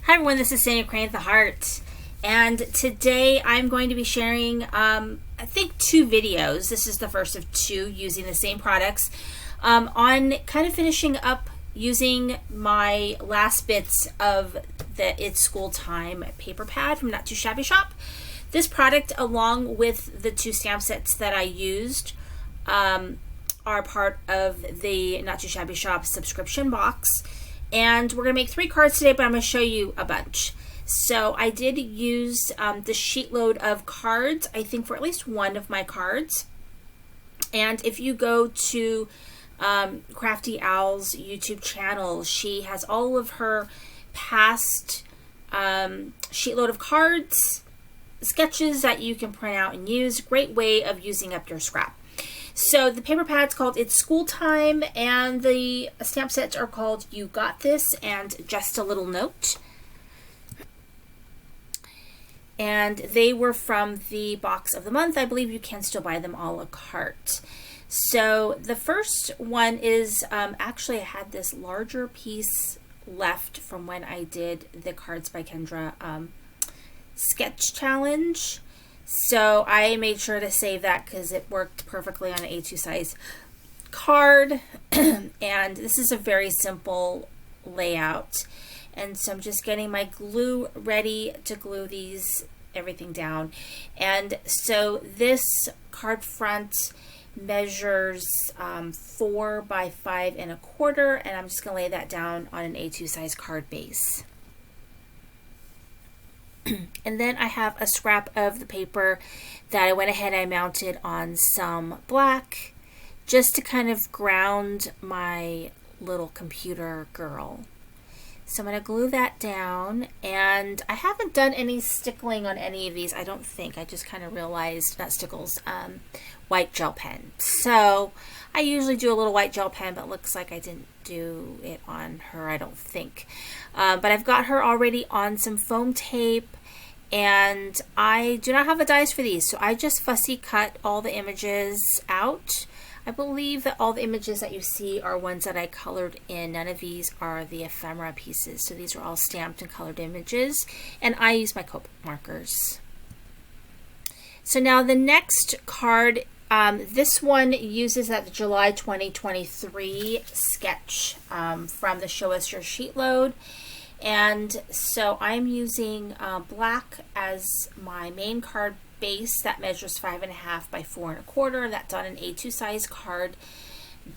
Hi everyone, this is Sandy Crane at the Heart, and today I'm going to be sharing I think 2 videos. This is the first of 2 using the same products on kind of finishing up using my last bits of the It's School Time paper pad from Not Too Shabby Shop. This product, along with the 2 stamp sets that I used, are part of the Not Too Shabby Shop subscription box. And we're going to make 3 cards today, but I'm going to show you a bunch. So I did use the Sheetload of Cards, I think, for at least one of my cards. And if you go to Crafty Owl's YouTube channel, she has all of her past Sheetload of Cards sketches that you can print out and use. Great way of using up your scrap. So the paper pad's called It's School Time, and the stamp sets are called You Got This and Just a Little Note. And they were from the box of the month. I believe you can still buy them a la carte. So the first one is, actually I had this larger piece left from when I did the Cards by Kendra sketch challenge. So I made sure to save that because it worked perfectly on an A2 size card. And this is a very simple layout. And so I'm just getting my glue ready to glue everything down. And so this card front measures 4 by 5 1/4, and I'm just going to lay that down on an A2 size card base. And then I have a scrap of the paper that I went ahead and I mounted on some black just to kind of ground my little computer girl. So I'm going to glue that down, and I haven't done any stickling on any of these, I don't think. I just kind of realized, not stickles, white gel pen. So I usually do a little white gel pen, but it looks like I didn't do it on her, I don't think. But I've got her already on some foam tape, and I do not have the dies for these, so I just fussy cut all the images out. I believe that all the images that you see are ones that I colored in. None of these are the ephemera pieces, so these are all stamped and colored images, and I use my Copic markers. So now the next card, this one uses that July 2023 sketch from the Show Us Your Sheetload. And so I'm using black as my main card base that measures 5.5 by 4 1/4. That's on an A2 size card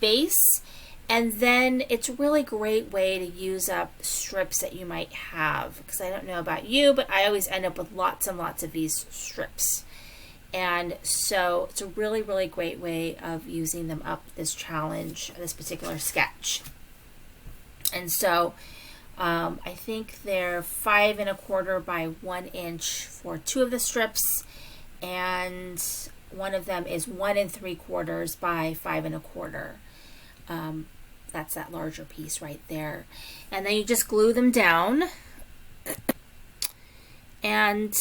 base. And then it's a really great way to use up strips that you might have, because I don't know about you, but I always end up with lots and lots of these strips. And so it's a really, really great way of using them up this challenge, this particular sketch. And so I think they're 5 1/4 by 1 inch for 2 of the strips, and one of them is 1 3/4 by 5 1/4. That's that larger piece right there. And then you just glue them down. And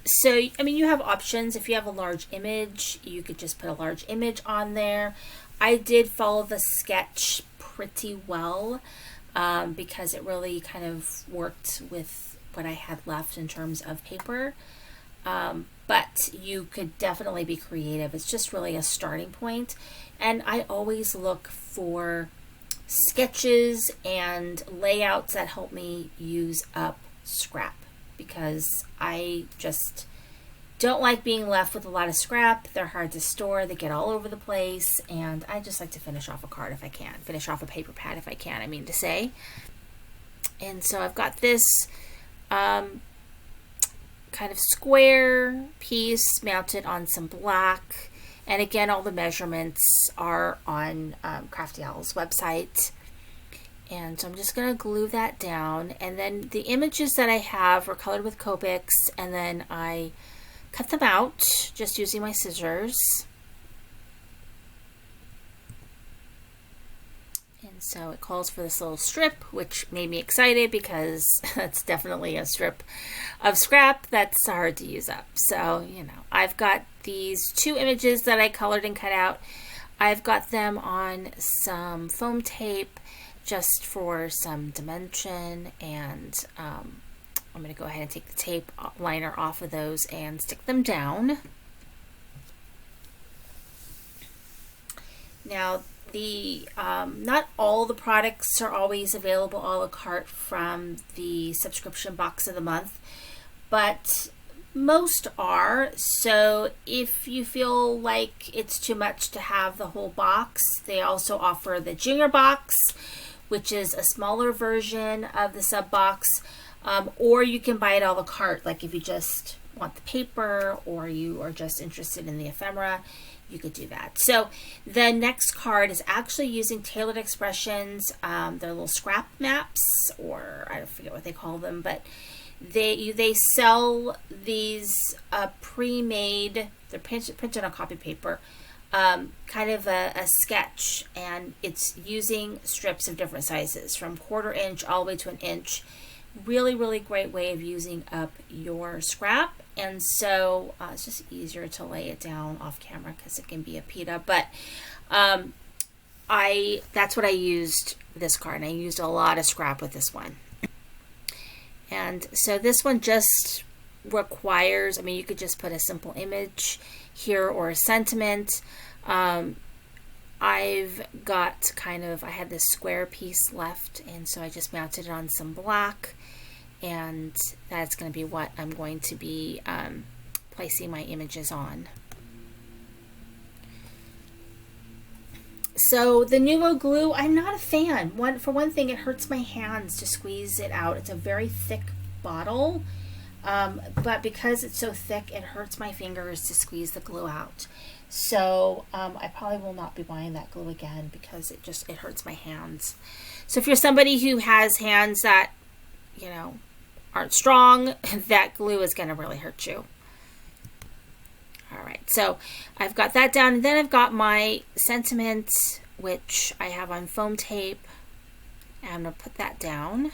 so, I mean, you have options. If you have a large image, you could just put a large image on there. I did follow the sketch pretty well, because it really kind of worked with what I had left in terms of paper. But you could definitely be creative. It's just really a starting point. And I always look for sketches and layouts that help me use up scrap, because I just don't like being left with a lot of scrap. They're hard to store, they get all over the place, and I just like to finish off a card if I can, finish off a paper pad if I can, I mean to say. And so I've got this kind of square piece mounted on some black, and again, all the measurements are on Crafty Owl's website. And so I'm just going to glue that down, and then the images that I have are colored with Copics, and then I cut them out just using my scissors. And so it calls for this little strip, which made me excited because it's definitely a strip of scrap that's hard to use up. So, you know, I've got these 2 images that I colored and cut out. I've got them on some foam tape just for some dimension and I'm going to go ahead and take the tape liner off of those and stick them down. Now, not all the products are always available a la carte from the subscription box of the month, but most are. So if you feel like it's too much to have the whole box, they also offer the junior box, which is a smaller version of the sub box, or you can buy it a la carte, like if you just want the paper or you are just interested in the ephemera, you could do that. So the next card is actually using Tailored Expressions, their little scrap maps, or I forget what they call them, but they sell these pre-made, they're printed on copy paper, kind of a sketch, and it's using strips of different sizes from 1/4 inch all the way to 1 inch. Really, really great way of using up your scrap. And so it's just easier to lay it down off camera because it can be a pita. But that's what I used this card, and I used a lot of scrap with this one. And so this one just requires, I mean, you could just put a simple image here or a sentiment. I've got I had this square piece left, and so I just mounted it on some black, and that's going to be what I'm going to be placing my images on. So the Nuvo glue, I'm not a fan. For one thing, it hurts my hands to squeeze it out. It's a very thick bottle, but because it's so thick, it hurts my fingers to squeeze the glue out. So I probably will not be buying that glue again because it hurts my hands. So if you're somebody who has hands that, aren't strong, that glue is going to really hurt you. All right, so I've got that down, and then I've got my sentiment, which I have on foam tape. And I'm going to put that down.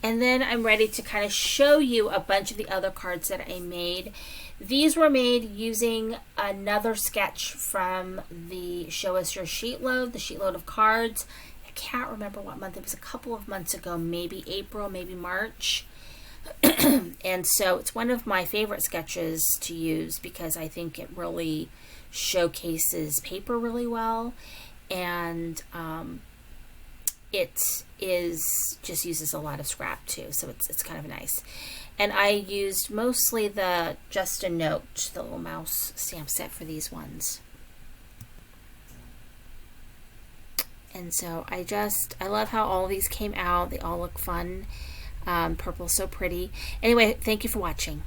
And then I'm ready to kind of show you a bunch of the other cards that I made. These were made using another sketch from the Show Us Your Sheetload, the Sheetload of Cards. I can't remember what month. It was a couple of months ago, maybe April, maybe March. And so it's one of my favorite sketches to use because I think it really showcases paper really well, and it just uses a lot of scrap too, so it's kind of nice. And I used mostly the Just a Note, the little mouse stamp set for these ones. And so I love how all these came out. They all look fun. Purple's so pretty. Anyway, thank you for watching.